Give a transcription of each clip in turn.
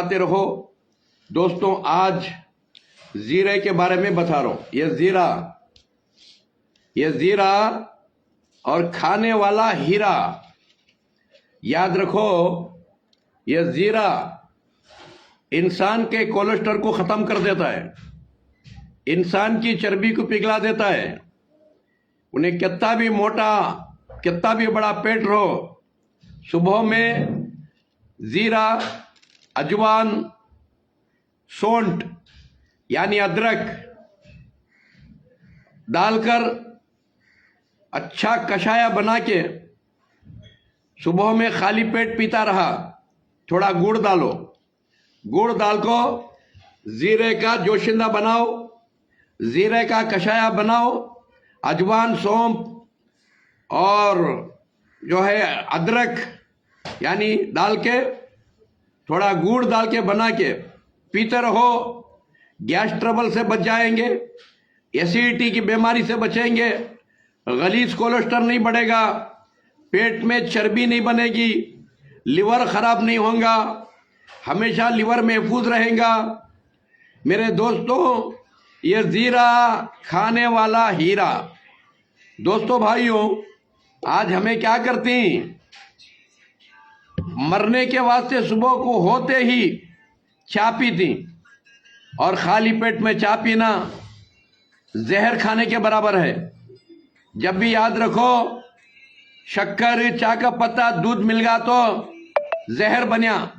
आते रहो। दोस्तों, आज जीरे के बारे में बता रहा हूं। ये जीरा और खाने वाला हीरा, याद रखो। ये जीरा इंसान के कोलेस्ट्रॉल को खत्म कर देता है, इंसान की चर्बी को पिघला देता है। उन्हें कितना भी मोटा, कितना भी बड़ा पेट रहो, सुबह में जीरा, अजवान, सौंठ यानी अदरक डालकर अच्छा कषाया बना के सुबह में खाली पेट पीता रहा। थोड़ा गुड़ डालो, गुड़ डाल को जीरे का जोशिंदा बनाओ, जीरे का कषाया बनाओ, अजवान, सौंफ और जो है अदरक यानी डाल के, थोड़ा गुड़ डाल के बना के पीते रहो। गैस ट्रबल से बच जाएंगे, एसिडिटी की बीमारी से बचेंगे, गलीज कोलेस्ट्रॉल नहीं बढ़ेगा, पेट में चर्बी नहीं बनेगी, लिवर खराब नहीं होगा, हमेशा लिवर महफूज रहेगा। मेरे दोस्तों, ये जीरा खाने वाला हीरा। दोस्तों भाइयों, आज हमें क्या करती, मरने के वास्ते सुबह को होते ही चाय पीती, और खाली पेट में चाय पीना जहर खाने के बराबर है। जब भी याद रखो, शक्कर, चाय का पत्ता, दूध मिल गया तो जहर बनिया,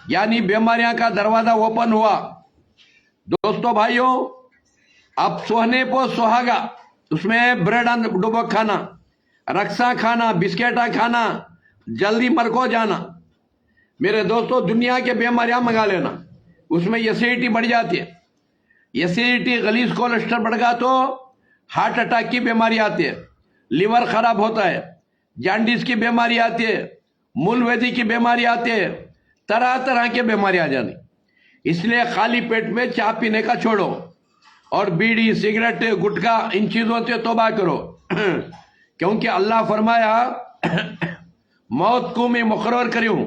यानी बीमारियां का दरवाजा ओपन हुआ। दोस्तों भाइयों, अब सोने को सुहागा, उसमें ब्रेड डुबो खाना, रक्सा खाना, बिस्केटा खाना, जल्दी मर को जाना। मेरे दोस्तों, दुनिया के बीमारियां मंगा लेना, उसमें एसिडिटी बढ़ जाती है। एसिडिटी, गलीज कोलेस्ट्रॉल बढ़ गया तो हार्ट अटैक की बीमारी आती है, लिवर खराब होता है, जॉन्डिस की बीमारी आती है, मूलव्याधि की बीमारी आती है, तरह तरह की बीमारी आ जानी। इसलिए खाली पेट में चाय पीने का छोड़ो, और बीड़ी, सिगरेट, गुटखा, इन चीजों से तौबा करो। क्योंकि अल्लाह फरमाया, मौत को मैं मुकर्रर करूं,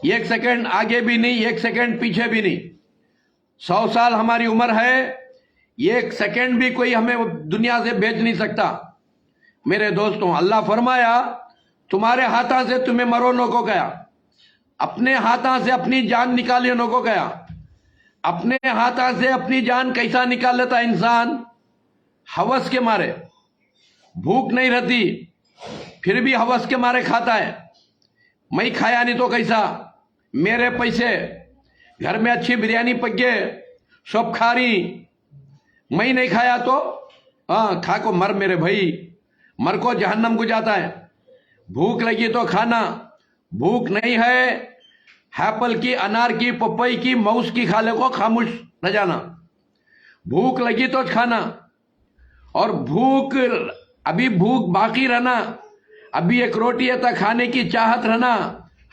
एक सेकंड आगे भी नहीं, एक सेकंड पीछे भी नहीं। 100 साल हमारी उम्र है, एक सेकंड भी कोई हमें दुनिया से भेज नहीं सकता। मेरे दोस्तों, अल्लाह फरमाया, तुम्हारे हाथों से तुम्हें मरो नो को गया, अपने हाथों से अपनी जान निकाले नो को गया। अपने हाथों से अपनी जान कैसा निकाल लेता इंसान? हवस के मारे, भूख नहीं रहती फिर भी हवस के मारे खाता है। मैं खाया नहीं तो कैसा, मेरे पैसे, घर में अच्छी बिरयानी पक गए, सब खा रही, मैं नहीं खाया तो हाँ, खा को मर मेरे भाई, मर को जहन्नम को जाता है। भूख लगी तो खाना, भूख नहीं है, एप्पल की, अनार की, पपई की, माउस की खा ले को, खामोश न जाना। भूख लगी तो खाना, और अभी भूख बाकी रहना, अभी एक रोटी है तो खाने की चाहत रहना,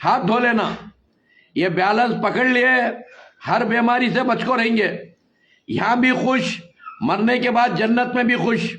हाथ धो लेना। ये बैलेंस पकड़ लिए, हर बीमारी से बच को रहेंगे, यहां भी खुश, मरने के बाद जन्नत में भी खुश।